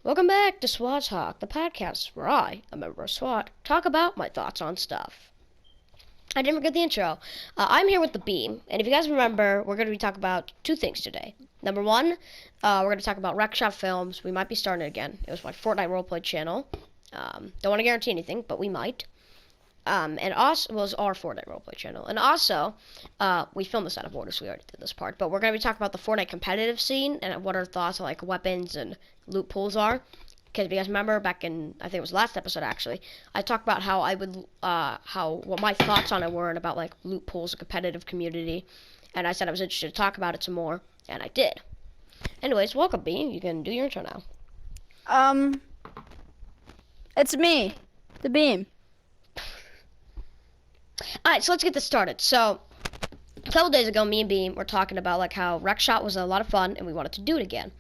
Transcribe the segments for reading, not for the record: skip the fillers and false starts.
Welcome back to SWAT Talk, the podcast where I, a member of SWAT, talk about my thoughts on stuff. I didn't forget the intro. I'm here with the Beam, and if you guys remember, we're going to be talking about two things today. Number one, we're going to talk about Rec Shop Films. We might be starting it again. It was my Fortnite roleplay channel. Don't want to guarantee anything, but we might. And also was our Fortnite roleplay channel. And also, we filmed this out of order, so we already did this part. But we're going to be talking about the Fortnite competitive scene and what our thoughts on like weapons and loot pools are. Because if you guys remember back in, I think it was last episode actually, I talked about how I would, what my thoughts on it were and about like loot pools, a competitive community. And I said I was interested to talk about it some more, and I did. Anyways, welcome, Bean. You can do your intro now. It's me, the Beam. Alright, so let's get this started. So, a couple days ago, me and Beam were talking about like how Rec Shot was a lot of fun and we wanted to do it again.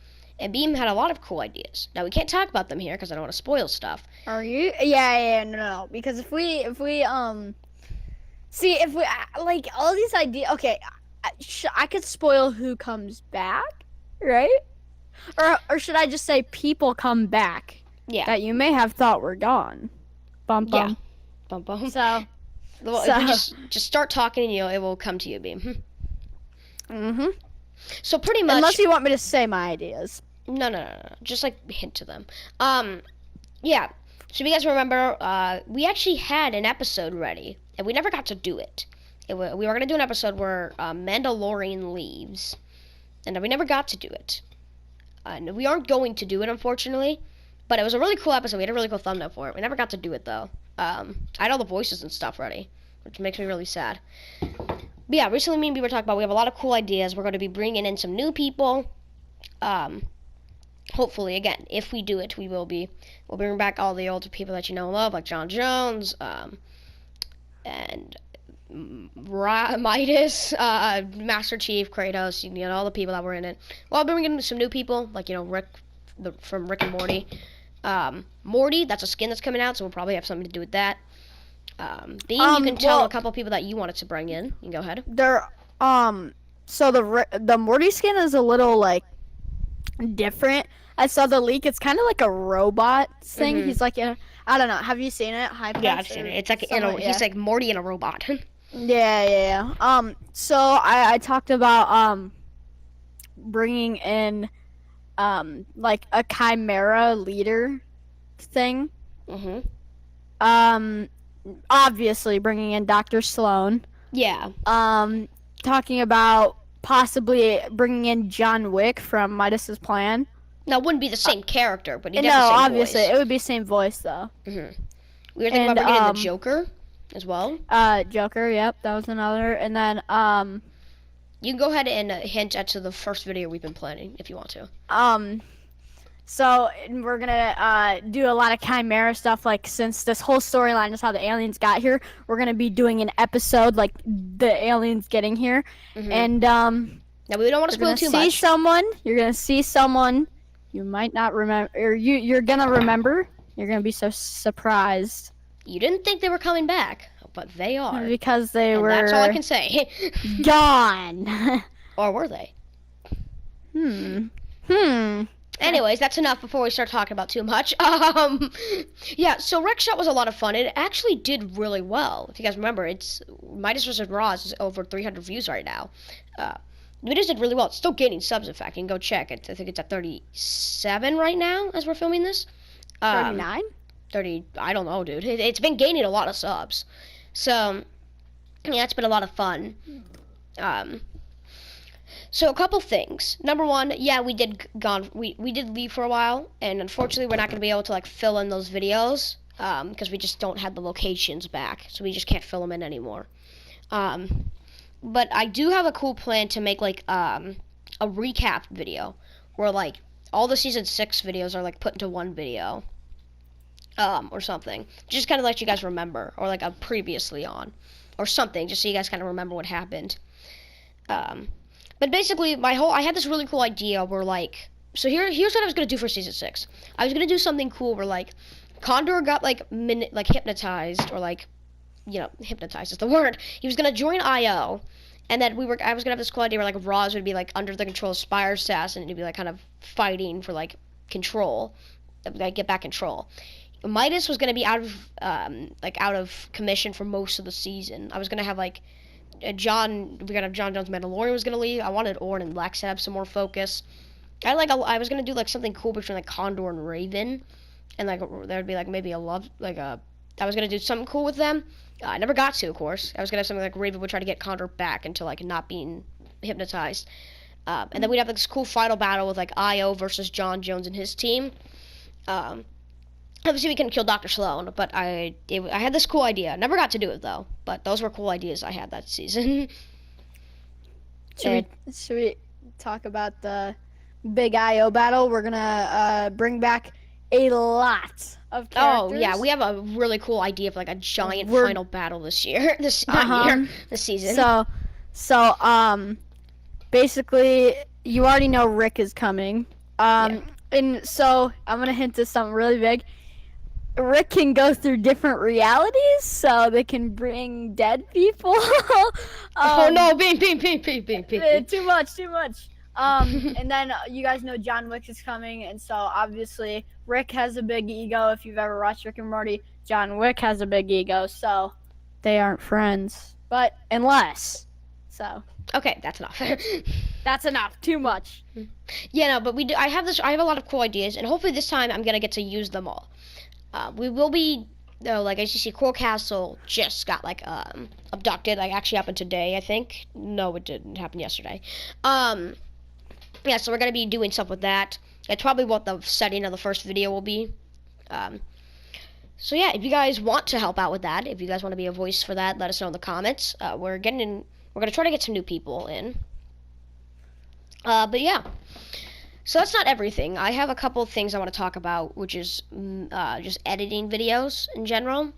And Beam had a lot of cool ideas. Now, we can't talk about them here because I don't want to spoil stuff. Are you? Yeah, no. Because if we, see, if we, like, all these ideas, okay, I could spoil who comes back, right? Or should I just say people come back? Yeah. That you may have thought were gone. Bum, bum. Yeah. Bum, bum. So. Well, if you just start talking, it will come to you, Beam. Mm-hmm. So pretty much. Unless you want me to say my ideas. No. Just like hint to them. Yeah. So if you guys remember, we actually had an episode ready, and we never got to do it. We were gonna do an episode where Mandalorian leaves, and we never got to do it. And we aren't going to do it, unfortunately. But it was a really cool episode. We had a really cool thumbnail for it. We never got to do it though. I had all the voices and stuff ready, which makes me really sad. But yeah, recently me and we were talking about we have a lot of cool ideas. We're going to be bringing in some new people. Hopefully, again, if we do it, we'll bring back all the older people that you know and love, like John Jones, and Midas, Master Chief, Kratos, all the people that were in it. Well, I'll bring in some new people, like, Rick, from Rick and Morty. Morty, that's a skin that's coming out, so we'll probably have something to do with that. Bean, you can tell a couple of people that you wanted to bring in. You can go ahead. So the Morty skin is a little, like, different. I saw the leak. It's kind of like a robot thing. Mm-hmm. He's like, I don't know. Have you seen it? Yeah, I've seen it. It's like, he's like Morty in a robot. Yeah. So I talked about, bringing in, like a chimera leader thing. Mm-hmm. Obviously bringing in Dr. Sloan. Yeah. Talking about possibly bringing in John Wick from Midas's Plan. Now, it wouldn't be the same character, but he'd have the same obviously voice. It would be the same voice though. Mm-hmm. We were thinking about bringing in the Joker as well. Joker, yep, that was another. And then you can go ahead and hint at to the first video we've been planning if you want to. So we're gonna do a lot of chimera stuff. Like, since this whole storyline is how the aliens got here, we're gonna be doing an episode like the aliens getting here. Mm-hmm. And now we don't want to spoil too much. You're gonna see someone you might not remember, or you're gonna remember. You're gonna be so surprised. You didn't think they were coming back, but they are. Because they were. That's all I can say. Gone. Or were they? Anyways, that's enough before we start talking about too much. Yeah, so Rec Shot was a lot of fun. It actually did really well. If you guys remember, it's Midas vs. Roz is over 300 views right now. We just did really well. It's still gaining subs, in fact. You can go check it. I think it's at 37 right now as we're filming this. 39? 30, I don't know, dude. It's been gaining a lot of subs. So, yeah, it's been a lot of fun. So a couple things. Number one, yeah, we did leave for a while, and unfortunately we're not going to be able to like fill in those videos because we just don't have the locations back, so we just can't fill them in anymore. But I do have a cool plan to make like a recap video where like all the season 6 videos are like put into one video or something, just kind of let you guys remember, or like a previously on or something, just so you guys kind of remember what happened. But basically, I had this really cool idea where, like, so here's what I was going to do for Season 6. I was going to do something cool where, like, Condor got, like, hypnotized, or, like, hypnotized is the word. He was going to join IO, and then I was going to have this cool idea where, like, Roz would be, like, under the control of Spire Assassin, and he'd be, like, kind of fighting for, like, control. like get back control. Midas was gonna be out of commission for most of the season. I was gonna have like John. We gotta have John Jones Mandalorian was gonna leave. I wanted Orn and Lex to have some more focus. I was gonna do like something cool between like Condor and Raven, and like there'd be like maybe a love like a. I was gonna do something cool with them. I never got to, of course. I was gonna have something like Raven would try to get Condor back into like not being hypnotized, and then we'd have like this cool final battle with like Io versus John Jones and his team. Obviously we can kill Dr. Sloan, but I had this cool idea. Never got to do it though, but those were cool ideas I had that season. Should we talk about the big IO battle? We're gonna bring back a lot of characters. Oh yeah, we have a really cool idea of like a giant final battle this year. This season. So basically you already know Rick is coming. And so I'm gonna hint to something really big. Rick can go through different realities, so they can bring dead people. Oh no, beep. Too much. And then you guys know John Wick is coming, and so obviously Rick has a big ego. If you've ever watched Rick and Morty, John Wick has a big ego, so they aren't friends. But unless, so. Okay, that's enough. That's enough. Too much. Yeah, no, but I have a lot of cool ideas, and hopefully this time I'm gonna get to use them all. We will be, like as you see, Coral Castle just got like abducted. Like actually happened today, I think. No, it didn't happen yesterday. Yeah, so we're gonna be doing stuff with that. That's probably what the setting of the first video will be. So yeah, if you guys want to help out with that, if you guys want to be a voice for that, let us know in the comments. We're gonna try to get some new people in. But yeah. So that's not everything. I have a couple of things I want to talk about, which is just editing videos in general.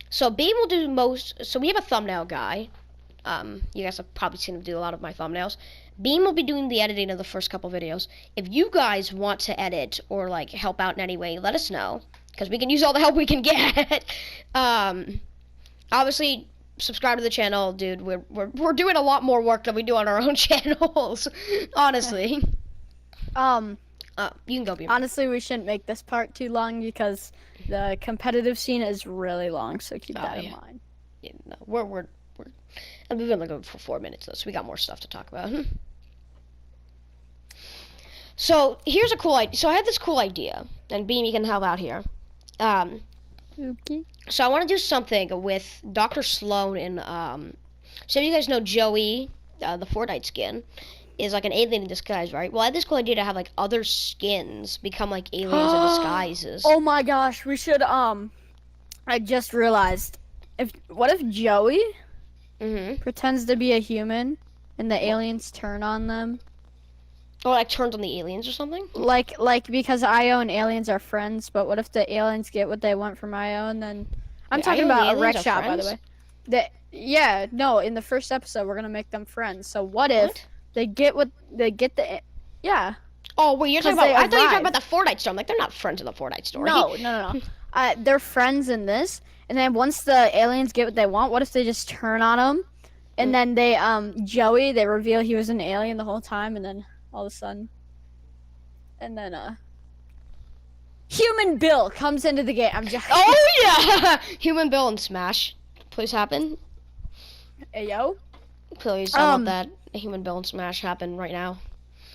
So Beam will do most. So we have a thumbnail guy. You guys have probably seen him do a lot of my thumbnails. Beam will be doing the editing of the first couple videos. If you guys want to edit or like help out in any way, let us know, because we can use all the help we can get. Obviously, subscribe to the channel, dude. We're doing a lot more work than we do on our own channels, honestly. You can go, Beam. Honestly, we shouldn't make this part too long because the competitive scene is really long, so keep that in mind. Yeah, no, we've been like going for 4 minutes though, so we got more stuff to talk about. So here's a cool idea. So I have this cool idea, and Beam, you can help out here. Okay. So I want to do something with Dr. Sloan and so you guys know Joey, the Fortnite skin, is like an alien in disguise, right? Well, I had this cool idea to have like other skins become like aliens in disguises. Oh my gosh, we should I just realized, what if Joey pretends to be a human and the aliens turn on them? Or like turns on the aliens or something? Like because Io and aliens are friends, but what if the aliens get what they want from Io and then I'm talking about a wreck shop, by the way. In the first episode we're gonna make them friends. So what if they get yeah. Oh wait, you're talking about I thought you were talking about the Fortnite store. I'm like, they're not friends in the Fortnite store. No. They're friends in this, and then once the aliens get what they want, what if they just turn on them, and then they Joey, they reveal he was an alien the whole time, and then all of a sudden, and then Human Bill comes into the game. I'm just Oh yeah, Human Bill and Smash, please happen. Hey yo, please, I want that Human Bill and Smash happen right now.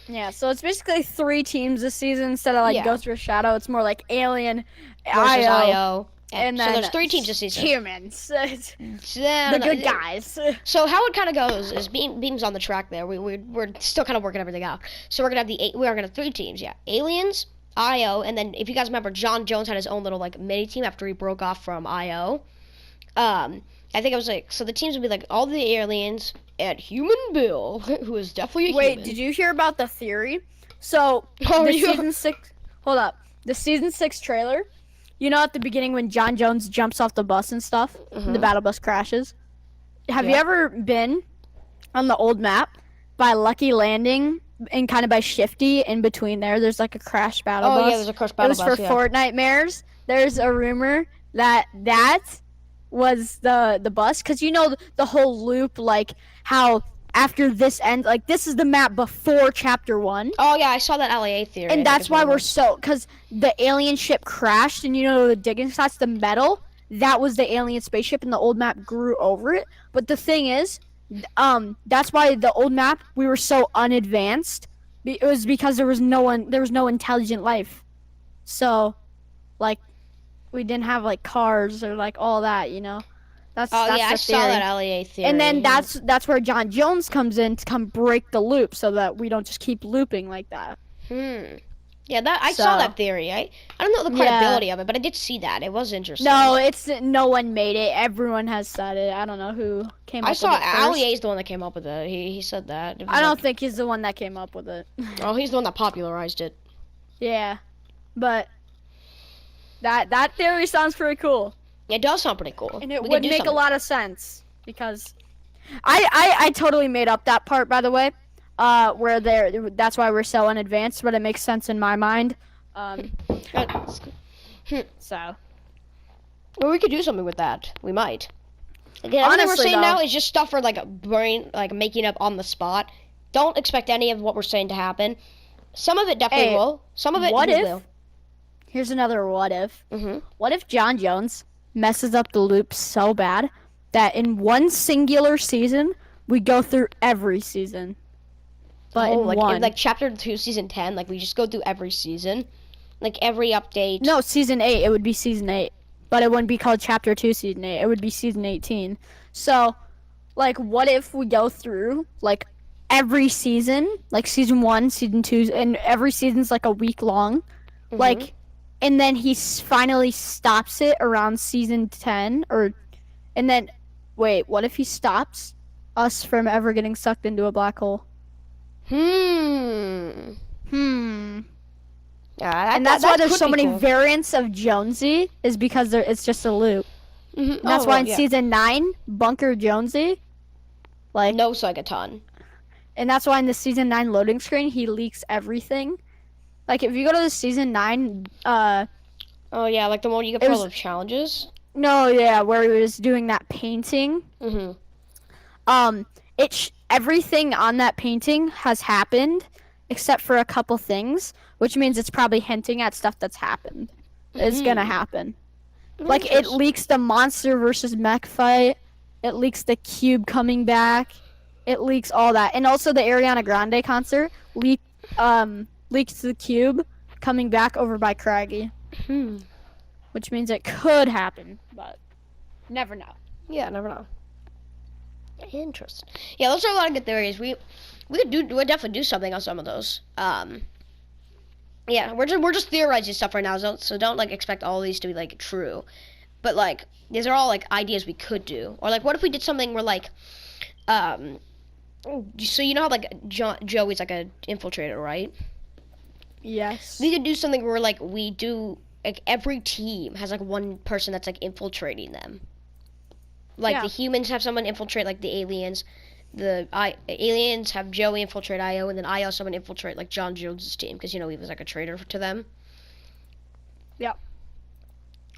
Yeah, so it's basically 3 teams this season instead of like Ghost vs Shadow. It's more like Alien versus Io. And then so there's 3 teams this season. Humans. The good guys. So how it kind of goes is Beam's on the track there. We're still kind of working everything out. So we're gonna have 3 teams. Yeah, Aliens, Io, and then if you guys remember, John Jones had his own little like mini team after he broke off from Io. I think it was like, so the teams would be like all the aliens and Human Bill, who is definitely a human. Wait, did you hear about the theory? So season 6. Hold up. The season 6 trailer. You know, at the beginning when John Jones jumps off the bus and stuff, the battle bus crashes. Have you ever been on the old map by Lucky Landing and kind of by Shifty in between there? There's like a crash battle bus. Oh yeah, there's a crash battle bus. It was for Fortnite mares. There's a rumor that was the bus, because you know the whole loop, like how after this ends, like this is the map before chapter 1. Oh yeah, I saw that LAA theory. And that's why we're so, because the alien ship crashed, and you know the digging sites, the metal, that was the alien spaceship, and the old map grew over it. But the thing is, that's why the old map, we were so unadvanced. It was because there was no intelligent life. So, like, we didn't have like cars or like all that, you know. That's yeah, the I saw theory. that LAA theory. And then that's where John Jones comes in to come break the loop, so that we don't just keep looping like that. Yeah, I saw that theory. I don't know the credibility of it, but I did see that. It was interesting. No, no one made it. Everyone has said it. I don't know who came up with it first. I saw LAA is the one that came up with it. He said that. I don't think he's the one that came up with it. Oh, he's the one that popularized it. Yeah, but that theory sounds pretty cool. It does sound pretty cool. And it would make a lot of sense, because I totally made up that part, by the way, where that's why we're so unadvanced, but it makes sense in my mind. So. Well, we could do something with that. We might. Again, Honestly, everything we're saying now is just stuff for like brain, like making up on the spot. Don't expect any of what we're saying to happen. Some of it definitely will. Some of it will. Here's another what if. What if John Jones messes up the loop so bad that in one singular season we go through every season, but in like chapter 2 season 10, like we just go through every season, like every update. No, season 8, it would be season 8, but it wouldn't be called chapter 2 season 8, it would be season 18. So like, what if we go through like every season, like season 1, season 2, and every season's like a week long, like. And then he finally stops it around season 10, and then, wait, what if he stops us from ever getting sucked into a black hole? Yeah, and that's why there's so many variants of Jonesy, is because it's just a loop. And that's why in season 9, Bunker Jonesy, like, knows like a ton. And that's why in the season 9 loading screen, he leaks everything. Like, if you go to the season 9, oh yeah, like the one you get full of challenges? No, yeah, where he was doing that painting. Everything on that painting has happened, except for a couple things, which means it's probably hinting at stuff that's happened. It's gonna happen. Like, it leaks the monster versus mech fight, it leaks the cube coming back, it leaks all that. And also the Ariana Grande concert leaks the cube coming back over by Craggy. Which means it could happen, but never know. Yeah, never know. Interesting. Yeah, those are a lot of good theories. We'd definitely do something on some of those. Yeah, we're just theorizing stuff right now, so don't like expect all these to be like true. But like these are all like ideas we could do. Or like, what if we did something where like so you know how like Joey's like an infiltrator, right? Yes. We could do something where like we do like every team has like one person that's like infiltrating them. Like the humans have someone infiltrate like the aliens. The aliens have Joey infiltrate Io, and then Io someone infiltrate like John Jones's team, because you know he was like a traitor to them. Yep.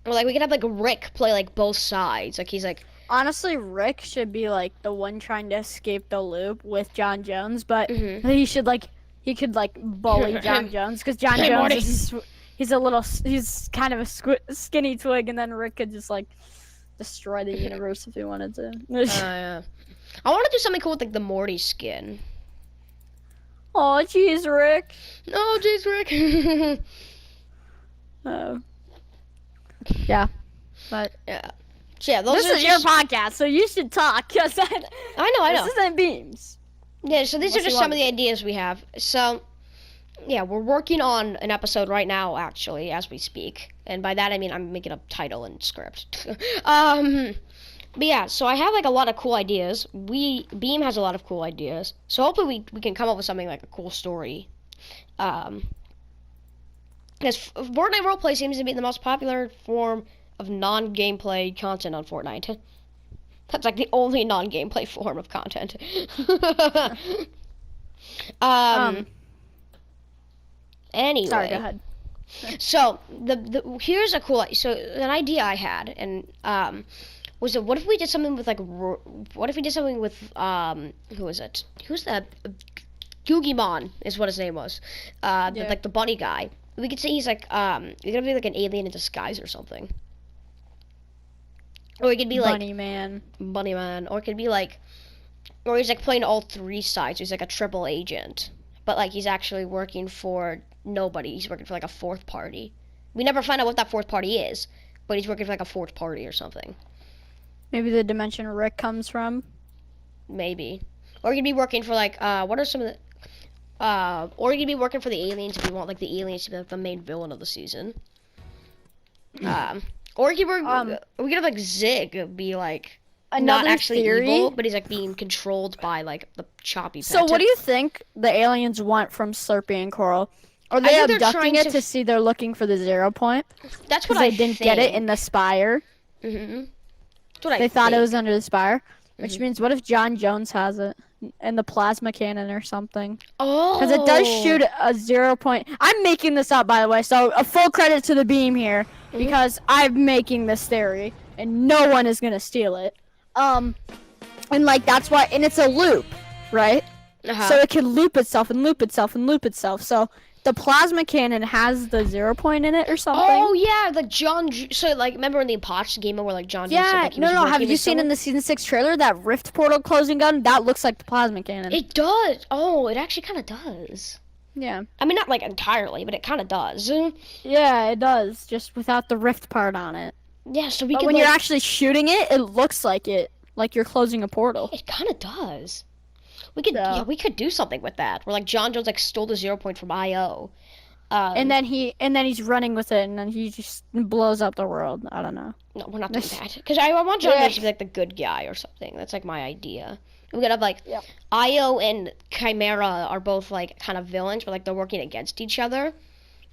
Or like we could have like Rick play like both sides. Like he's like. Honestly, Rick should be like the one trying to escape the loop with John Jones, but he should like. He could like bully John Jones, because John Jones he's kind of a skinny twig, and then Rick could just like destroy the universe if he wanted to. Yeah. I want to do something cool with like the Morty skin. Oh jeez, Rick. No, jeez, Rick. Oh. Yeah, but yeah. So yeah, this is your podcast, so you should talk. Cause I know. This isn't Beams. Yeah, so these are just some of the ideas we have. So, yeah, we're working on an episode right now, actually, as we speak. And by that, I mean I'm making a title and script. But yeah, so I have, like, a lot of cool ideas. Beam has a lot of cool ideas. So hopefully we can come up with something like a cool story. Because Fortnite roleplay seems to be the most popular form of non-gameplay content on Fortnite. That's like the only non-gameplay form of content. Anyway. Sorry, go ahead. So here's a cool. So an idea I had, and was it? What if we did something with like? What if we did something with Who was it? Who's that? Gugimon is what his name was. Like the bunny guy. We could say he's like he's gonna be like an alien in disguise or something. Or he could be like Bunny Man. Bunny Man. Or it could be like, or he's like playing all three sides. He's like a triple agent, but like he's actually working for nobody. He's working for like a fourth party. We never find out what that fourth party is, but he's working for like a fourth party or something. Maybe the dimension Rick comes from. Maybe. Or he could be working for like what are some of the or he could be working for the aliens if you want like the aliens to be like the main villain of the season. Or he could work. We could have like Zig be like not actually theory? evil, but he's like being controlled by like the choppy. So what do you think the aliens want from Slurpee and Coral? Are they think they're abducting trying it to to see they're looking for the 0 point? That's what Because I they didn't think. get it in the spire. Mm-hmm. That's what They I thought think. it was under the spire. Which means, what if John Jones has it? In the plasma cannon or something? Oh. Because it does shoot a 0 point. I'm making this up, by the way, so a full credit to the beam here. Because I'm making this theory, and no one is going to steal it. And like, that's why, and it's a loop, right? So it can loop itself and loop itself and loop itself. So the plasma cannon has the 0 point in it or something. Oh yeah, like So like, remember in the Apocalypse game where like John? Yeah, said, like, he was no. Have working you with seen in someone? the season 6 trailer that rift portal closing gun? That looks like the plasma cannon. It does. Oh, it actually kind of does. Yeah. I mean, not like entirely, but it kind of does. Yeah, it does. Just without the rift part on it. Yeah, so we But could. when like, you're actually shooting it, it looks like it, like you're closing a portal. It kind of does. We could. So- Yeah, we could do something with that. Where like John Jones like stole the 0 point from IO. And then he's running with it, and then he just blows up the world. I don't know. No, we're not doing that. Because I want John Jones to be like the good guy or something. That's like my idea. We could have like Io and Chimera are both like kind of villains, but like they're working against each other.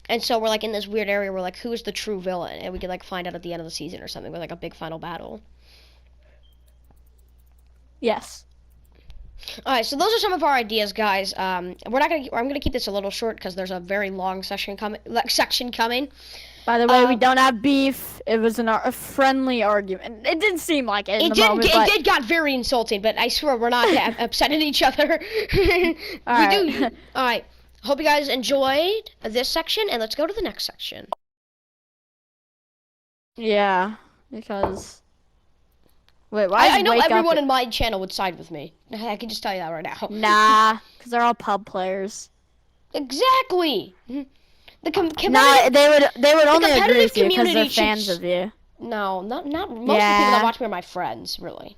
And so we're like in this weird area where like who is the true villain, and we could like find out at the end of the season or something with like a big final battle. Yes. All right, so those are some of our ideas, guys. I'm gonna keep this a little short because there's a very long section coming. By the way, we don't have beef. It was a friendly argument. It didn't seem like it in the moment, but... It did got very insulting, but I swear we're not upsetting each other. All do. All right. Hope you guys enjoyed this section, and let's go to the next section. Yeah, because... Wait, why I know Wake Up- everyone in my channel would side with me. I can just tell you that right now. Nah, because they're all pub players. Exactly. The Nah, they would only agree competitive with you because they're community fans should- of you. No, not most of the people that watch me are my friends, really.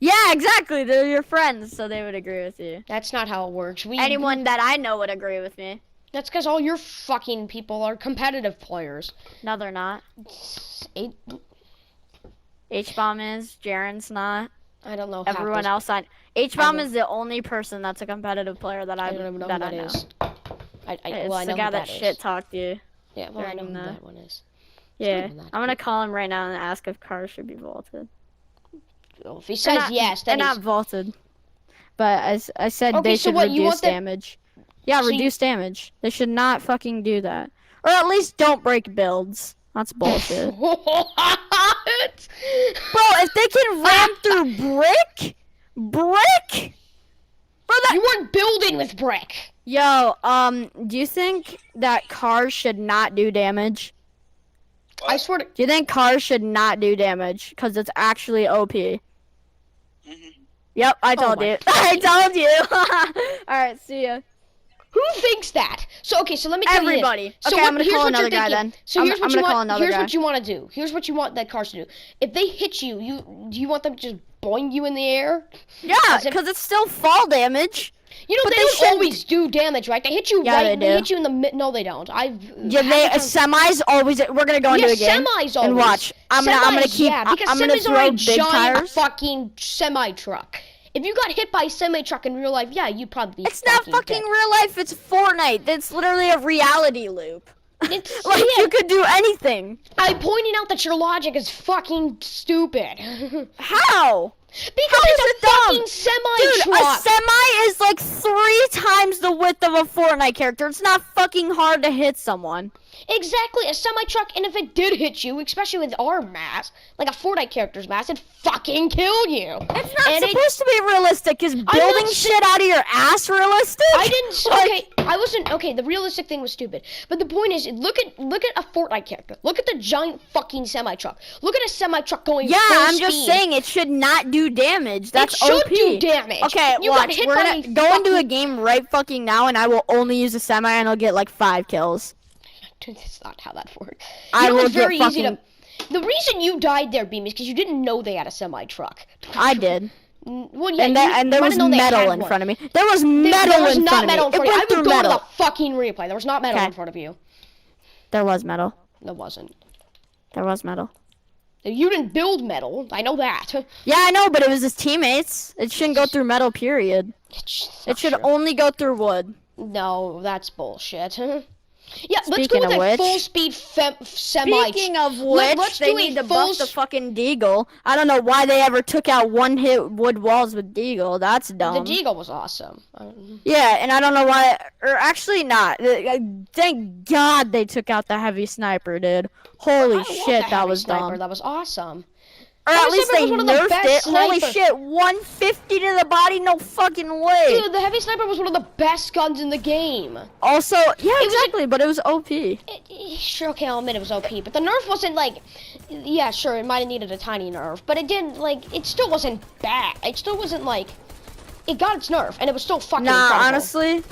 Yeah, exactly. They're your friends, so they would agree with you. That's not how it works. Anyone that I know would agree with me. That's because all your fucking people are competitive players. No, they're not. H-Bomb is. Jaren's not. I don't know. Everyone else on H-Bomb is the only person that's a competitive player that I don't even know who that is. I It's know the who guy that is. shit talked you. Yeah, well, I know during who the- that one is. Yeah, even that I'm gonna call him right now and ask if cars should be vaulted. Well, if he says yes, they're then not vaulted. But I said Okay, they so should what, you reduce want them- damage. Yeah, So you- reduce damage. They should not fucking do that. Or at least don't break builds. That's bullshit. What? Bro, if they can ram through brick? Bro, that... You weren't building with brick. Yo, do you think that cars should not do damage? I swear to. Do you think cars should not do damage? Because it's actually OP. Yep, I told my you. I told you. Alright, see ya. Who thinks that? So okay, so let me tell Everybody. you. So Okay, I'm gonna here's call what you're another guy thinking. then. So I'm here's what gonna you call want. another Here's guy. what you want to do. Here's what you want that cars to do. If they hit you, do you want them to just boing you in the air? Yeah, As if- because it's still fall damage. You know But they they don't shouldn't- always do damage, right? They hit you Yeah, right. they They do. hit you in the mid. No, they don't. Yeah, semis always. We're gonna go into a game semis always. and watch. I'm gonna Semis, keep. Yeah, because I'm gonna semis are throw a big giant tires. fucking semi truck. If you got hit by a semi truck in real life, yeah, you'd probably be. It's not fucking dead. real life. It's Fortnite. It's literally a reality loop. It's, Like yeah, you could do anything. I'm pointing out that your logic is fucking stupid. How? Because is it's it a dumb? fucking semi Dude, truck. a semi is like 3 times the width of a Fortnite character. It's not fucking hard to hit someone. Exactly, a semi-truck, and if it did hit you, especially with our mass, like a Fortnite character's mass, it'd fucking kill you. It's not And supposed to be realistic. Is building shit out of your ass realistic? I didn't. Okay, I wasn't. Okay, the realistic thing was stupid. But the point is, look at a Fortnite character. Look at the giant fucking semi-truck. Look at a semi-truck going full I'm speed. just saying it should not do damage. That's it should OP. do damage. Okay, you watch. got hit We're by gonna go into a game right fucking now, and I will only use a semi, and I'll get like 5 kills. That's not how that works. I will it's very get easy to. The reason you died there, Beam, is because you didn't know they had a semi-truck. I did. Well, yeah, and there was metal in front of me. There was metal in front of me. It went through metal. I would go to the fucking replay. There was not metal in front of you. There was metal. There wasn't. There was metal. You didn't build metal. I know that. Yeah, I know, but it was his teammates. It shouldn't go through metal, period. It should only go through wood. No, that's bullshit. Yeah, let's Speaking go with of a which, full-speed semi. Speaking of which, let's they do need a to buff the fucking Deagle. I don't know why they ever took out one-hit wood walls with Deagle. That's dumb. The Deagle was awesome. Yeah, and I don't know why, or actually not. Thank God they took out the heavy sniper, dude. Holy shit, that was dumb. That was awesome. Or at least they nerfed it. Holy shit, 150 to the body? No fucking way. Dude, the heavy sniper was one of the best guns in the game. Also, yeah, exactly, but it was OP. Sure, okay, I'll admit it was OP, but the nerf wasn't like, yeah, sure, it might have needed a tiny nerf, but it didn't, like, it still wasn't bad. It still wasn't, like, it got its nerf, and it was still fucking incredible. Honestly,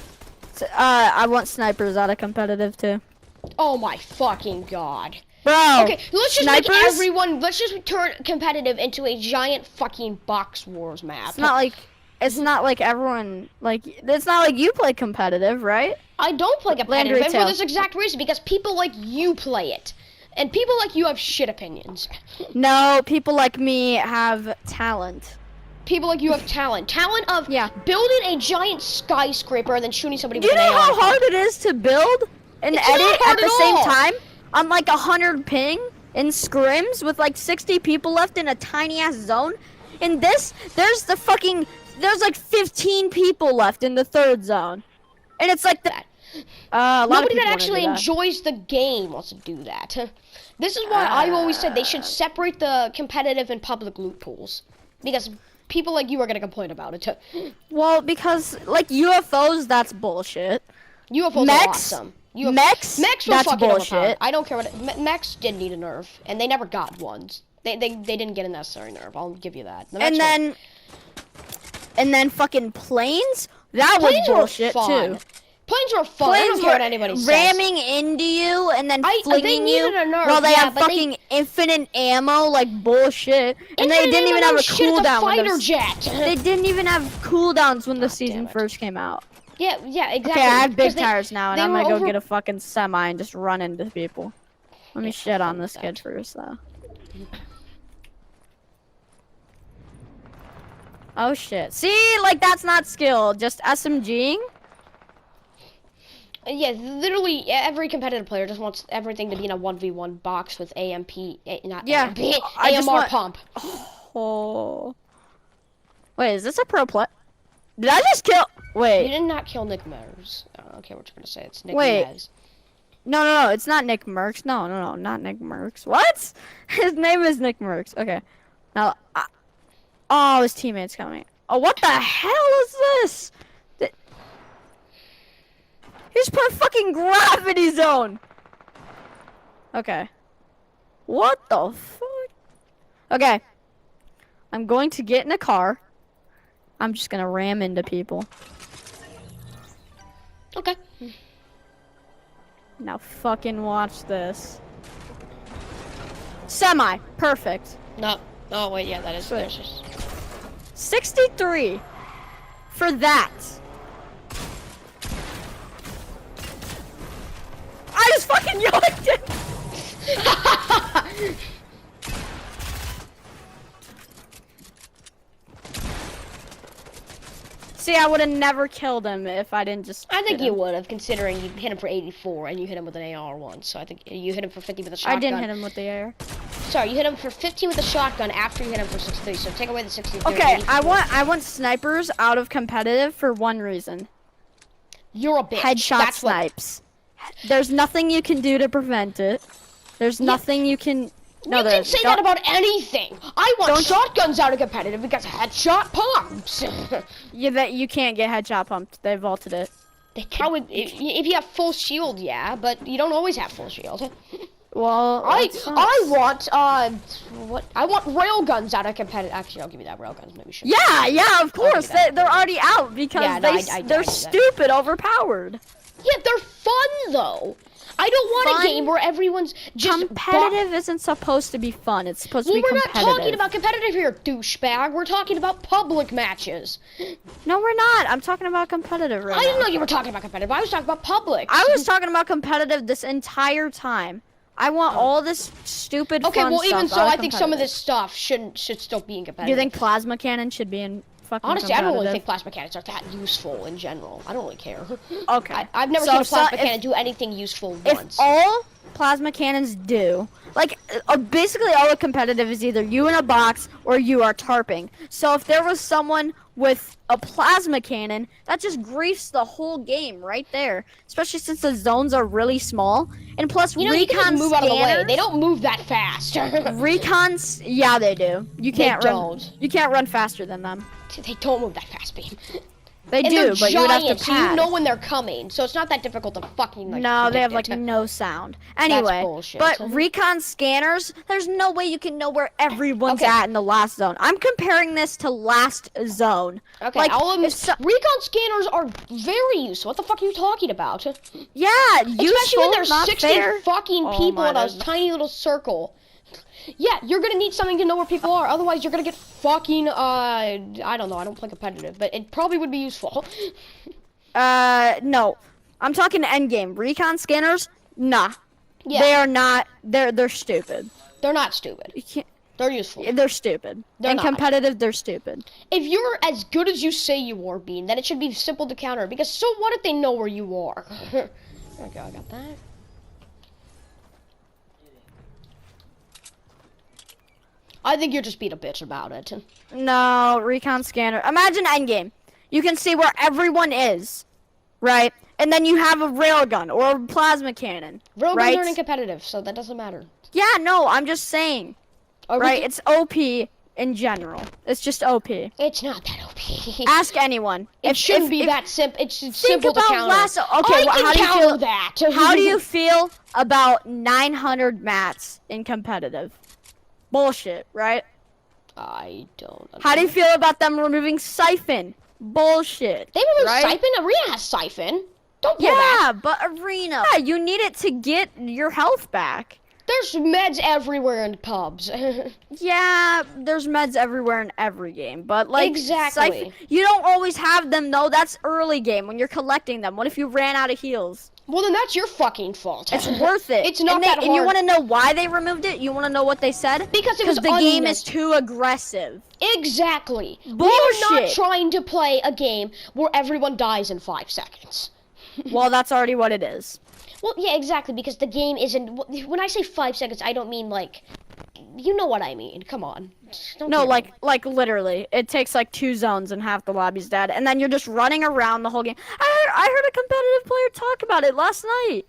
I want snipers out of competitive, too. Oh my fucking god. Bro, okay, let's just snipers? make everyone, let's just turn competitive into a giant fucking box wars map. It's not like everyone, like, it's not like you play competitive, right? I don't play competitive, and for this exact reason, because people like you play it. And people like you have shit opinions. No, people like me have talent. People like you have talent. Talent of building a giant skyscraper and then shooting somebody with an AR. You know how hard it is to build and edit at the same time? On like 100 ping in scrims with like 60 people left in a tiny ass zone. In this, there's like 15 people left in the third zone. And it's like that. Nobody that actually enjoys the game wants to do that. This is why I've always said they should separate the competitive and public loot pools. Because people like you are going to complain about it. Well, because like UFOs, that's bullshit. UFOs are awesome. Mechs, that's bullshit. I don't care what mechs didn't need a nerf, and they never got ones. They didn't get a necessary nerf. I'll give you that. And then fucking planes. That was bullshit too. Planes were fun. I don't care what anybody says. Ramming into you and then flinging you while they have fucking infinite ammo, like bullshit. And they didn't even have a cooldown. They didn't even have cooldowns when the season first came out. Yeah, exactly. Okay, I have big tires now, and I'm gonna go get a fucking semi and just run into people. Let me shit on this kid first, though. Oh shit! See, like that's not skill, just SMGing. Yeah, literally every competitive player just wants everything to be in a 1v1 box with AMP, AMR pump. Oh. Wait, is this a pro play? Did I just kill? Wait. You did not kill Nick Mers. I don't care what you're gonna say. It's Nick Mez. No, it's not Nick Merckx. No, not Nick Merckx. What? His name is Nick Merckx. Okay. Now, oh, his teammate's coming. Oh, what the hell is this? He's put a fucking gravity zone. Okay. What the fuck? Okay. I'm going to get in a car. I'm just gonna ram into people. Okay. Now fucking watch this. Semi. Perfect. No. Oh, wait, yeah, that is. 63. For that. I just fucking yoinked it! See, I would have never killed him if I didn't just. I think you would have, considering you hit him for 84 and you hit him with an AR once. So I think you hit him for 50 with a shotgun. I didn't hit him with the AR. Sorry, you hit him for 15 with a shotgun after you hit him for 63. So take away the 63. Okay, I want snipers out of competitive for one reason. You're a bitch. Headshot snipes. There's nothing you can do to prevent it. There's nothing you can. No, you there can isn't. say that about anything. I want shotguns out of competitive because headshot pumps. You can't get headshot pumped. They vaulted it. They can, if you have full shield, yeah, but you don't always have full shield. Well, I want I want railguns out of competitive. Actually, I'll give you that railguns. Maybe should. Yeah, of course. They're already out because they're stupid, overpowered. Yeah, they're fun though. I don't want a game where everyone's just competitive. Isn't supposed to be fun. It's supposed to be competitive. We're not talking about competitive here, douchebag. We're talking about public matches. No, we're not. I'm talking about competitive right now. I didn't know you were talking about competitive. I was talking about public. I was talking about competitive this entire time. I want all this stupid fun well, stuff even so, I think some of this stuff should still be in competitive. Do you think plasma cannon should be in fucking Honestly, I don't really think plasma cannons are that useful in general. I don't really care. Okay. I've never seen a plasma cannon do anything useful once. If all plasma cannons do, like, basically all the competitive is either you in a box or you are tarping. So if there was someone with a plasma cannon, that just griefs the whole game right there. Especially since the zones are really small. And plus, recon you can move out of the way. They don't move that fast. Recons, yeah, they do. You can't run. You can't run faster than them. They don't move that fast, Beam. They do, but you would have to pad. So you know when they're coming, so it's not that difficult to fucking like. No, they have like no sound. Anyway, that's bullshit. But recon scanners, there's no way you can know where everyone's at in the last zone. I'm comparing this to last zone. Okay, like, recon scanners are very useful. What the fuck are you talking about? Yeah, useful, especially when there's 60 fair. fucking people in a tiny little circle. Yeah, you're gonna need something to know where people are. Otherwise, you're gonna get fucking, I don't know. I don't play competitive, but it probably would be useful. No. I'm talking endgame. Recon scanners? Nah. Yeah. They are not. They're stupid. They're not stupid. You can't. They're useful. They're stupid. They're not. Competitive, they're stupid. If you're as good as you say you are, Bean, then it should be simple to counter. Because so what if they know where you are? Okay, I got that. I think you're just being a bitch about it. No, recon scanner. Imagine endgame. You can see where everyone is, right? And then you have a railgun or a plasma cannon. Railguns aren't competitive, so that doesn't matter. Yeah, no, I'm just saying. Right? It's OP in general. It's just OP. It's not that OP. Ask anyone. It shouldn't be that simple. It's simple to counter. Okay, how do you feel that? How do you feel about 900 mats in competitive? Bullshit, right? I don't know. How do you feel about them removing Siphon? Bullshit. They removed Siphon? Arena has Siphon. Don't pull that. Yeah, but Arena. Yeah, you need it to get your health back. There's meds everywhere in pubs. Yeah, there's meds everywhere in every game, but like exactly. You don't always have them though. That's early game when you're collecting them. What if you ran out of heals? Well, then that's your fucking fault. It's worth it. It's not that hard. And you want to know why they removed it? You want to know what they said? Because the game is too aggressive. Exactly. Bullshit. We're not trying to play a game where everyone dies in 5 seconds. Well, that's already what it is. Well, yeah, exactly, because the game isn't... When I say 5 seconds, I don't mean, like... You know what I mean. Come on. No, like literally. It takes, like, 2 zones and half the lobby's dead. And then you're just running around the whole game. I heard a competitive player talk about it last night.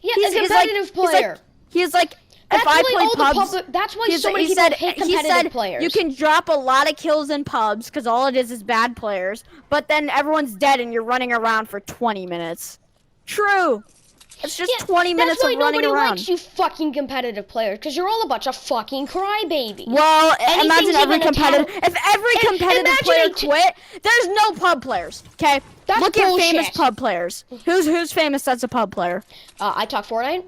Yeah, a competitive player. He's like... If I play pubs, that's why so many people hate competitive players. You can drop a lot of kills in pubs, because all it is bad players. But then everyone's dead and you're running around for 20 minutes. True. It's just 20 minutes of running around. That's why nobody likes you fucking competitive players, because you're all a bunch of fucking crybabies. Well, imagine every competitive... If every competitive player quit, there's no pub players, okay? Look at famous pub players. Who's famous that's a pub player? I talk Fortnite.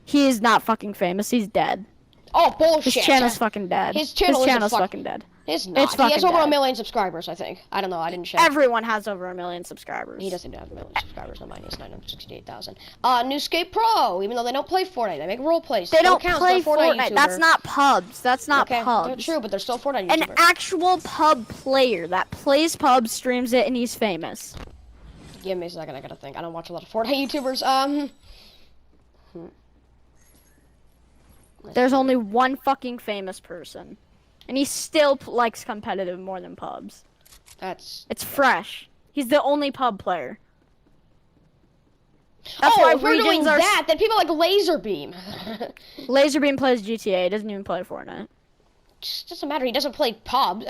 He is not fucking famous. He's dead. Oh, bullshit. His channel's fucking dead. His channel's fucking dead. It's not. He has over 1 million subscribers, I think. I don't know. I didn't check. Everyone has over 1 million subscribers. He doesn't have 1 million subscribers on mine. He has 968,000. Newscape Pro, even though they don't play Fortnite, they make role plays. They don't play Fortnite. That's not pubs. That's not pubs. They're true, but they're still Fortnite YouTubers. An actual pub player that plays pubs, streams it, and he's famous. Give me a second. I gotta think. I don't watch a lot of Fortnite YouTubers. There's only one fucking famous person. And he still likes competitive more than pubs. It's fresh. He's the only pub player. That's why if we're doing regions are. that, then people like Laserbeam. Laserbeam plays GTA. He doesn't even play Fortnite. Just doesn't matter. He doesn't play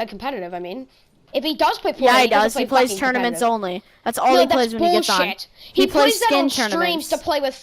competitive. I mean, if he does play Fortnite, Yeah, he doesn't does. play He plays fucking tournaments competitive. only. That's all No, he plays that's when he gets on. bullshit. He plays plays that on skin streams tournaments. to play with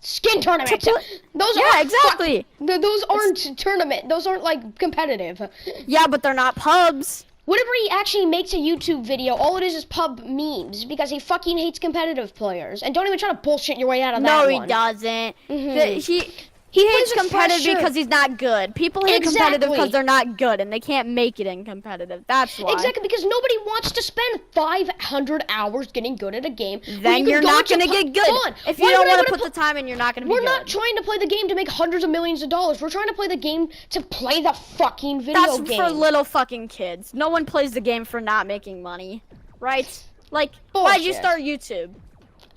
skin tournaments. Those Yeah, aren't exactly. those aren't tournament. Those aren't like competitive. Yeah, but they're not pubs. Whenever he actually makes a YouTube video, all it is pub memes because he fucking hates competitive players. And don't even try to bullshit your way out of that No, one. he doesn't. Mhm. He hates plays with competitive fresh because he's not good. People hate competitive Exactly. because they're not good and they can't make it in competitive. That's why. Exactly, because nobody wants to spend 500 hours getting good at a game. Then you're not going to get good. Hold on. If you Why don't would I want to wanna put the time in, you're not going to be We're good. not trying to play the game to make hundreds of millions of dollars. We're trying to play the game to play the fucking video That's game. for little fucking kids. No one plays the game for not making money, right? Like, Bullshit. why'd you start YouTube?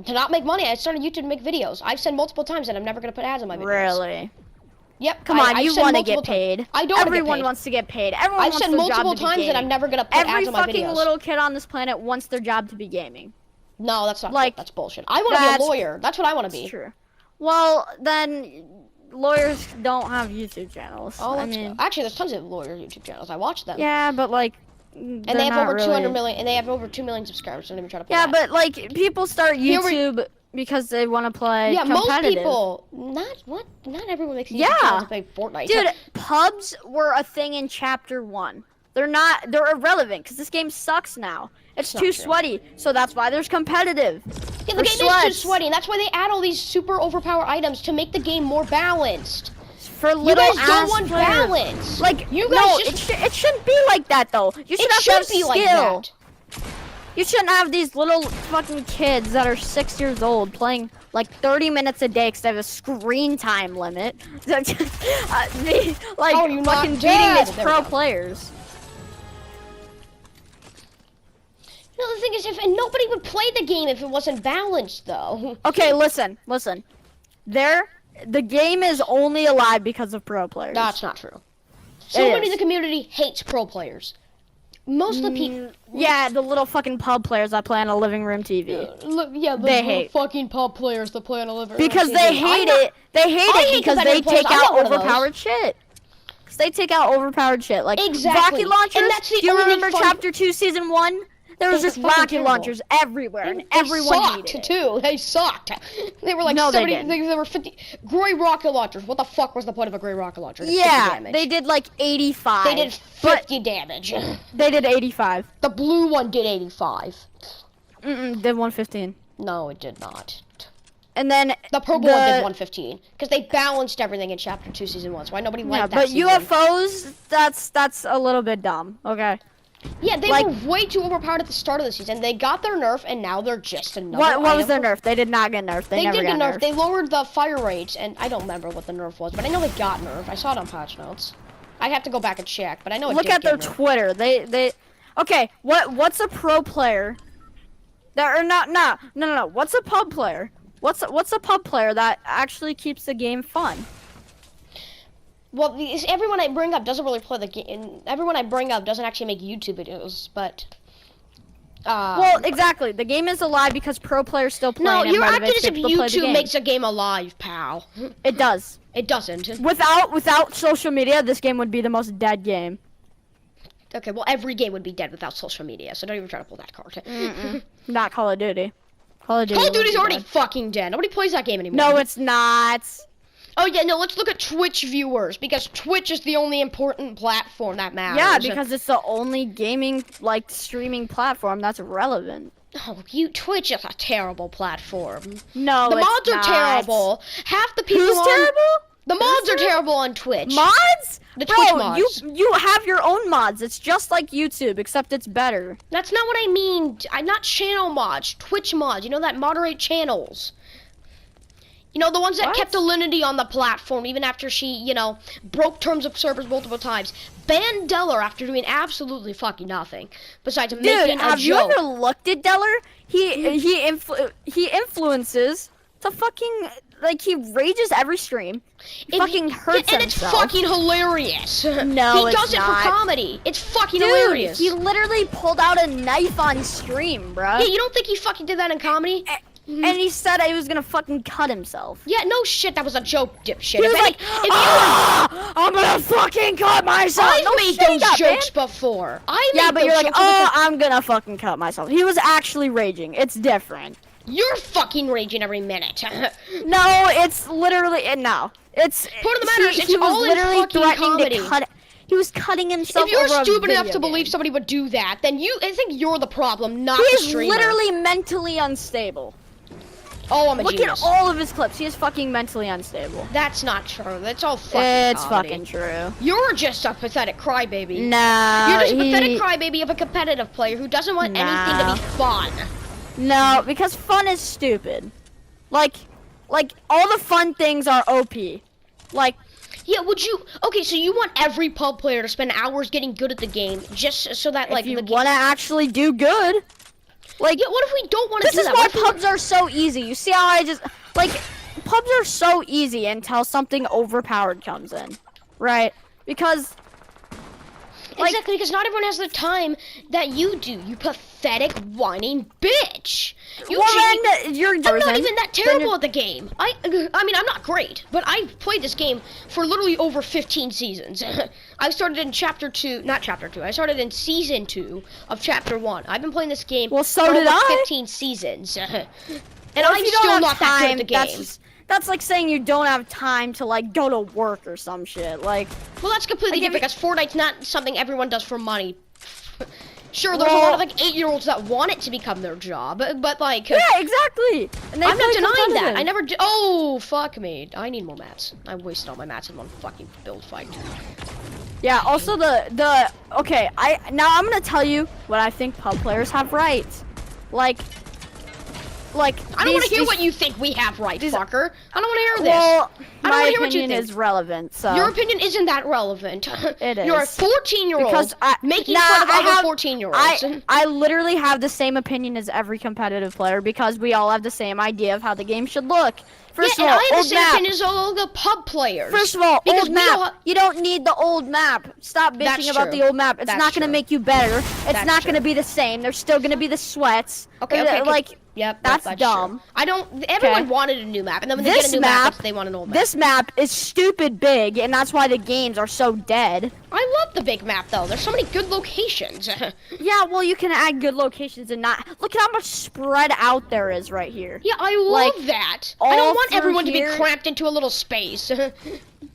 To not make money, I started YouTube to make videos. I've said multiple times that I'm never going to put ads on my videos. Really? Yep. Come on, I've you said want to multiple get paid. I don't wanna get Everyone paid. wants to get paid. Everyone I've wants said their job multiple to be times that I'm gaming. never going to put Every ads on my fucking videos. little kid on this planet wants their job to be gaming. No, that's not Like, that's bullshit. I want to be that's- a lawyer. That's what I want to be. It's true. Well, then lawyers don't have YouTube channels. Oh, I that's mean, good. Actually, there's tons of lawyer YouTube channels. I watch them. yeah, but like, And they have over 200 million, and they have over 2 million subscribers. Don't even try to put Yeah, that. but like people start YouTube because they want to play Yeah, most competitive. people. Not everyone makes YouTube Yeah. channels to play Fortnite. Dude, pubs were a thing in chapter 1. They're irrelevant because this game sucks now. It's It's not too true. sweaty, so that's why there's competitive. Yeah, the For game is too sweats. sweaty, and that's why they add all these super overpowered items to make the game more balanced. For You little guys don't ass want players. balance. Like you no, guys it shouldn't be like that though. You should it have to should have be skill. like that. You shouldn't have these little fucking kids that are 6 years old playing like 30 minutes a day because they have a screen time limit. Like How are you not fucking beating dead? these There we pro go. players. No, the thing is, and nobody would play the game if it wasn't balanced, though. Okay, listen. The game is only alive because of pro players. That's not true. So It many is. of the community hates pro players. Most of the people. Yeah, the little fucking pub players that play on a living room TV. Look, yeah, the They little hate. fucking pub players that play on a living room Because TV. they hate it. They hate I it hate because they competitive players. take I'm out not one of those. overpowered shit. Because they take out overpowered shit. Like Exactly. rocket launchers. And that's the Do you only remember fun- chapter 2, season 1? There was They're just fucking rocket terrible. launchers everywhere, and They everyone sucked hated it. too. They sucked. They were like No, they 70. didn't. They were 50. Gray rocket launchers. What the fuck was the point of a gray rocket launcher? They did 50 Yeah, damage. they did like 85. They did but 50 damage. They did 85. The blue one did 85. Did 115. No, it did not. And then The purple one did 115 because they balanced everything in chapter 2, season 1. So why nobody Yeah, liked that but season. UFOs, that's a little bit dumb. Okay. Yeah, they like- were way too overpowered at the start of the season. They got their nerf, and now they're just another. What was their item. nerf? They did not get nerfed. They never did got get nerfed. nerfed. They lowered the fire rates, and I don't remember what the nerf was, but I know they got nerfed. I saw it on patch notes. I have to go back and check, but I know it Look did at their get nerfed. Twitter. They okay. What's a pro player? That or not? No. What's a pub player? What's a pub player that actually keeps the game fun? Well, everyone I bring up doesn't really play the game. Everyone I bring up doesn't actually make YouTube videos, but. Well, exactly. The game is alive because pro players still play. No, and it you're acting motivates as if people to play the YouTube game. makes a game alive, pal. It does. It doesn't. Without social media, this game would be the most dead game. Okay, well, every game would be dead without social media, so don't even try to pull that card. Not Call of Duty. Call of Duty. Call of would Duty's be already dead. fucking dead. Nobody plays that game anymore. No, it's not. Oh yeah, no. Let's look at Twitch viewers because Twitch is the only important platform that matters. Yeah, because it's the only gaming streaming platform that's relevant. Oh, Twitch is a terrible platform. No, The it's mods are not. terrible. Half the people Who's on terrible? the mods are terrible on Twitch. Mods? The Bro, Twitch mods. you have your own mods. It's just like YouTube, except it's better. That's not what I mean. I'm not channel mods. Twitch mods. You know that moderate channels. You know, the ones that What? kept Alinity on the platform even after she, broke terms of service multiple times. Banned Deller after doing absolutely fucking nothing. Besides Dude, making a have you joke. ever looked at Deller? He influences to fucking he rages every stream. He fucking hurts and himself. it's fucking hilarious. No, he it's does it not. for comedy. It's fucking Dude, hilarious. he literally pulled out a knife on stream, bruh. Yeah, you don't think he fucking did that in comedy? and he said he was gonna fucking cut himself. Yeah, no shit, that was a joke, dipshit. He was like, I'm gonna fucking cut myself. I've made those jokes before. But you're like, I'm gonna fucking cut myself. He was actually raging. It's different. You're fucking raging every minute. No, it's literally no. It's part of the matter is he was all literally in fucking threatening comedy. to cut. He was cutting himself. If you're over stupid a enough video to believe game. somebody would do that, then I think you're the problem, not He the is streamer. literally mentally unstable. Oh, I'm a Look genius. at all of his clips. He is fucking mentally unstable. That's not true. That's all fucking It's comedy. fucking true. You're just a pathetic crybaby. No, You're just a pathetic crybaby of a competitive player who doesn't want anything to be fun. No, because fun is stupid. Like all the fun things are OP. Like, yeah, would you? Okay, so you want every pub player to spend hours getting good at the game just so that like if you the want to actually do good. Like, yeah, what if we don't want to do this is that? why What if we- pubs are so easy. You see how I just like pubs are so easy until something overpowered comes in, right? Because like, exactly, because not everyone has the time that you do. You pathetic whining bitch. You then you're I'm not even that terrible at the game. I mean, I'm not great, but I've played this game for literally over 15 seasons. I started in I started in season 2 of chapter 1. I've been playing this game Well, so for did over I. 15 seasons. And Well, I'm if you don't still have not that good at the time, game. That's like saying you don't have time to like go to work or some shit. Like, Well, that's completely Like, different because Fortnite's not something everyone does for money. Sure, there's a lot of like 8-year-olds that want it to become their job, but like yeah, exactly. And they I'm not play denying that. competitive. I never. Oh fuck me! I need more mats. I wasted all my mats in one fucking build fight. Yeah. Also, okay. I'm gonna tell you what I think pub players have rights. Like I don't want to hear what you think we have right, fucker. I don't want to hear this. Well, I don't my wanna hear what you opinion think. is relevant. So Your opinion isn't that relevant. It You're a is. 14-year-old Because making nah, fun of I other have- 14-year-olds. I literally have the same opinion as every competitive player because we all have the same idea of how the game should look. First yeah, of all, and I have old the same map. opinion as all the pub players. First of all, because old we map. all- You don't need the old map. Stop That's bitching about true. the old map. It's That's not gonna true. make you better. It's That's not gonna true. be the same. There's still gonna be the sweats. Okay. Like, Yep, that's true. dumb. I don't. Everyone Okay. wanted a new map, and then when they This get a new map- they want an old map. this map is stupid big, and that's why the games are so dead. I love the big map though. There's so many good locations. Yeah, well, you can add good locations and not. Look at how much spread out there is right here. Yeah, I love Like, that. I all don't want through everyone to be here- cramped into a little space. well,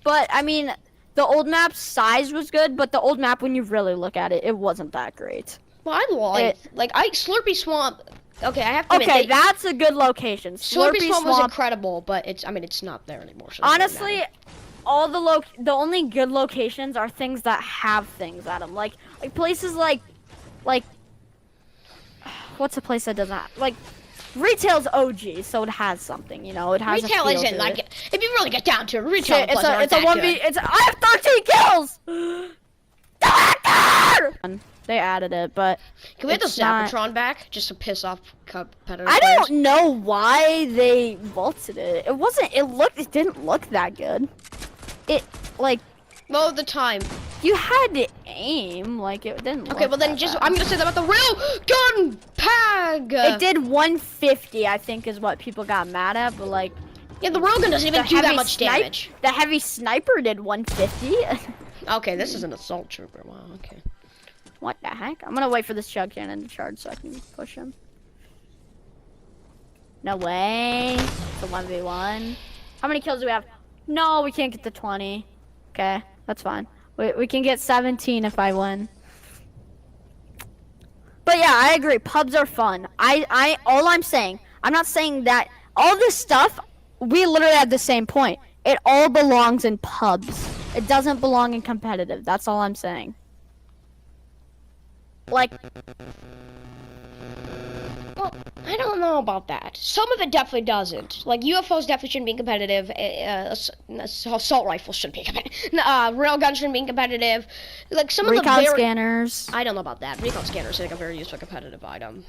But I mean, the old map's size was good, but the old map, when you really look at it, it wasn't that great. I like Slurpy Swamp. Okay, I have to admit, Okay, that's a good location. Slurpy Swamp was incredible, but it's not there anymore. So it doesn't Honestly, matter. all the only good locations are things that have things at them, like places like what's a place that does not like retail's OG, so it has something, you know, it has retail a feel isn't to like it. if you really get down to it, retail Shit, plus aren't it's a that 1v. good. I have 13 kills. Director! They added it, but Can we have the it's not- Zapatron back just to piss off competitors? I don't know why they vaulted it. It didn't look that good. It like Well, the time. you had to aim, like it didn't. Okay, look well then that just bad. I'm gonna say that about the real gun pag. It did 150, I think, is what people got mad at, but like Yeah, the railgun doesn't even the do that heavy much damage. The heavy sniper did 150. Okay, this is an assault trooper. Wow. Okay. What the heck? I'm gonna wait for this chug cannon to charge so I can push him. No way. It's a 1v1. How many kills do we have? No, we can't get to 20. Okay, that's fine. We can get 17 if I win. But yeah, I agree. Pubs are fun. All I'm saying, I'm not saying that all this stuff, we literally have the same point. It all belongs in pubs. It doesn't belong in competitive. That's all I'm saying. Like, Well, I don't know about that. Some of it definitely doesn't. Like UFOs definitely shouldn't be competitive. Assault rifles shouldn't be competitive. Railguns shouldn't be competitive. Like some of the recon very. scanners. I don't know about that. Recon scanners, I think, a very useful competitive item.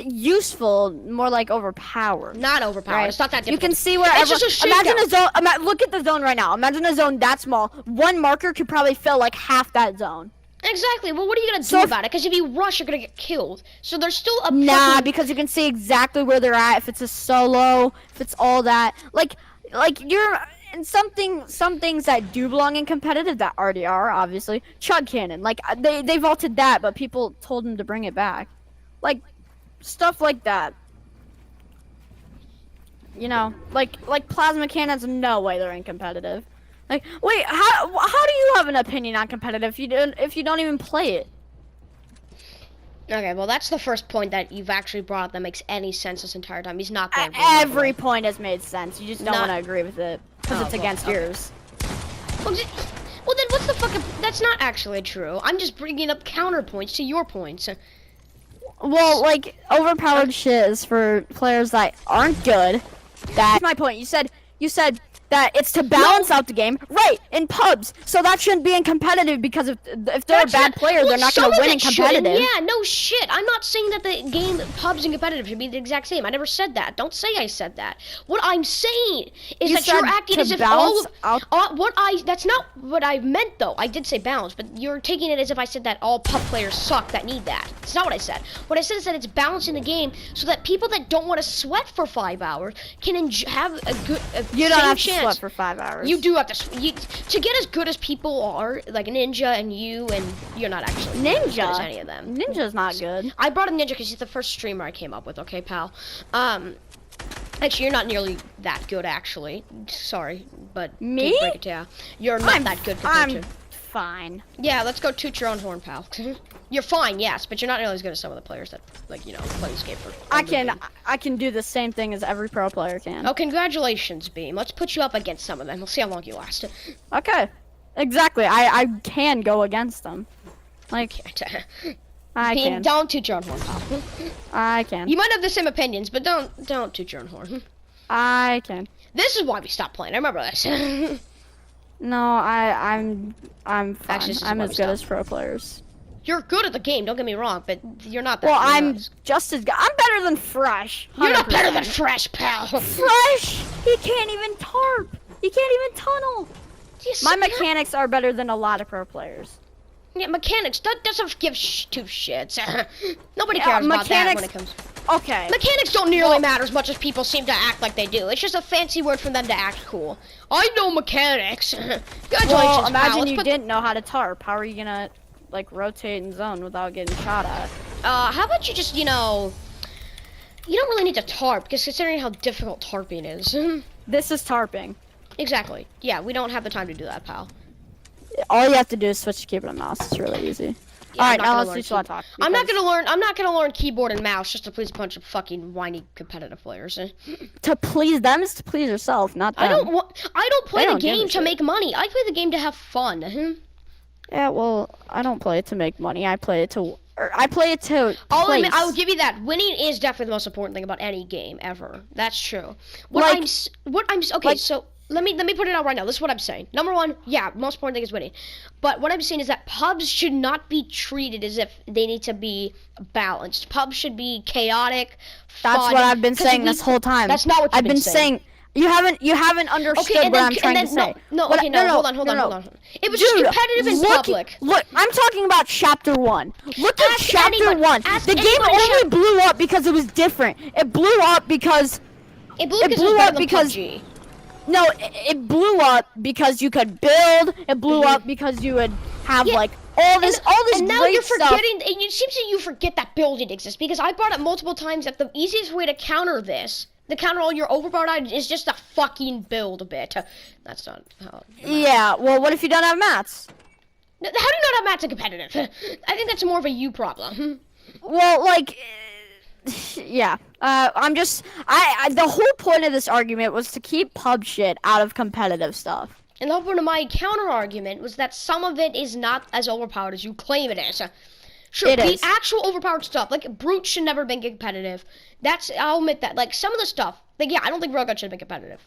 Useful, more like overpowered. Not overpowered. Right. It's not that You difficult. can see where It's just a imagine shakedown. a zone. Look at the zone right now. Imagine a zone that small. One marker could probably fill like half that zone. Eh, Exactly. Well, what are you gonna do So about it? Because if you rush, you're gonna get killed. So there's still a Nah, because you can see exactly where they're at. If it's a solo, if it's all that, like you're and some things that do belong in competitive that already are obviously chug cannon. Like they vaulted that, but people told them to bring it back, like stuff like that. You know, like plasma cannons. No way they're in competitive. Like, wait, how do you have an opinion on competitive if you don't even play it? Okay, well, that's the first point that you've actually brought up that makes any sense this entire time. He's not going to Every point has made sense. You just don't Not- want to agree with it because it's against yours. Well, then what's the fucking... That's not actually true. I'm just bringing up counterpoints to your points. Well, like, overpowered shit is for players that aren't good. That's my point. You said that it's to balance out the game, right? In pubs, so that shouldn't be in competitive because if they're a bad player, they're not going to win in competitive. Yeah, no shit. I'm not saying that the game pubs and competitive should be the exact same. I never said that. Don't say I said that. What I'm saying is that you're acting as if all of that's not what I meant though. I did say balance, but you're taking it as if I said that all pub players suck that need that. It's not what I said. What I said is that it's balancing the game so that people that don't want to sweat for 5 hours can have a good You don't have to chance. sweat for 5 hours. You do have to get as good as people are, like Ninja and you're not actually Ninja. as good as any of them. Ninja's not good. I brought up Ninja because he's the first streamer I came up with. Okay, pal. Actually, you're not nearly that good. Actually, sorry, but Me? break it to you. You're not that good compared to. Fine. Yeah, let's go toot your own horn, pal. You're fine, yes, but you're not nearly as good as some of the players that, like, play this game for. I can do the same thing as every pro player can. Oh, congratulations, Beam. Let's put you up against some of them. We'll see how long you last. Okay. Exactly. I can go against them. Like, I Beam, can. don't toot your own horn, pal. I can. You might have the same opinions, but don't toot your own horn. I can. This is why we stopped playing. I remember this. No, I'm fine. Actually, this is I'm why as we good stopped. as pro players. You're good at the game, don't get me wrong, but you're not that Well, you're I'm not. just as good. I'm better than Fresh. You're not 100%. better than Fresh, pal. Fresh. He can't even tarp. He can't even tunnel. Yes, My yeah. mechanics are better than a lot of pro players. Yeah, mechanics, that doesn't give two shits. Nobody cares about that when it comes. Okay. Mechanics don't nearly matter as much as people seem to act like they do. It's just a fancy word for them to act cool. I know mechanics. Congratulations, Well, pal. imagine Let's you put- didn't know how to tarp. How are you gonna, like, rotate and zone without getting shot at? How about you just, you don't really need to tarp, because considering how difficult tarping is. This is tarping. Exactly. Yeah, we don't have the time to do that, pal. All you have to do is switch to keyboard and mouse. It's really easy. Yeah, All I'm right, not now gonna let's learn do SWAT talk. I'm not gonna learn keyboard and mouse just to please a bunch of fucking whiny competitive players. To please them is to please yourself, not them. I don't play They the don't give a game to shit. make money. I play the game to have fun. Yeah, well, I don't play it to make money. I play it to I'll admit, place. I'll give you that. Winning is definitely the most important thing about any game ever. That's true. Like- Okay, like- so let me put it out right now. This is what I'm saying. Number one, yeah, most important thing is winning. But what I'm saying is that pubs should not be treated as if they need to be balanced. Pubs should be chaotic. That's fun, what I've been 'cause saying we- this whole time. That's not what you've I've been saying. You haven't understood Okay, and what then, I'm trying to say. No, What okay, I- no, hold on. It was just Dude, competitive in public. Look, I'm talking about chapter 1. Look at Ask chapter anyone- 1. ask The game anyone in only blew up because it was different. It blew up because It blew, it because blew it was better up than because- PUBG. no, it blew up because you could build. It blew up because you would have Yeah, like all this And now great you're stuff. forgetting, and it seems that you forget that building exists, because I brought up multiple times that the easiest way to counter this, to counter all your overpowered items, is just a fucking build a bit. That's not how. Yeah, well, what if you don't have mats? How do you not have mats in competitive? I think that's more of a you problem. Well, like, yeah. The whole point of this argument was to keep pub shit out of competitive stuff. And the whole point of my counter argument was that some of it is not as overpowered as you claim it is. Sure, It the is. actual overpowered stuff, like Brute should never been competitive. I'll admit that. Like some of the stuff, like yeah, I don't think Railgun should have been competitive.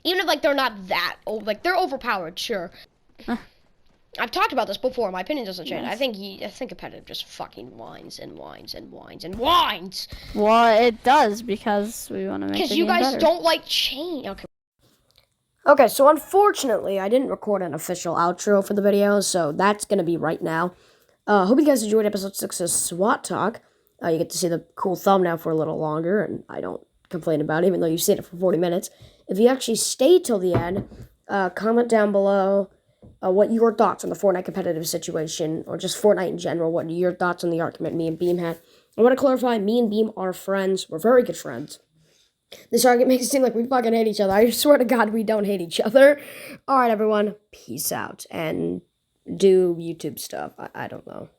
Even if like they're not that old, like they're overpowered, sure. I've talked about this before. My opinion doesn't change. Yes. I think competitive just fucking whines and whines and whines and whines. Well, it does because we want to make Because the you game guys better. don't like change. Okay. Okay, so unfortunately, I didn't record an official outro for the video, so that's gonna be right now. Hope you guys enjoyed episode 6 of SWAT Talk. You get to see the cool thumbnail for a little longer, and I don't complain about it, even though you've seen it for 40 minutes. If you actually stayed till the end, comment down below what your thoughts on the Fortnite competitive situation, or just Fortnite in general. What are your thoughts on the argument me and Beam had? I want to clarify, me and Beam are friends. We're very good friends. This argument makes it seem like we fucking hate each other. I swear to God, we don't hate each other. Alright, everyone. Peace out. And do YouTube stuff. I don't know.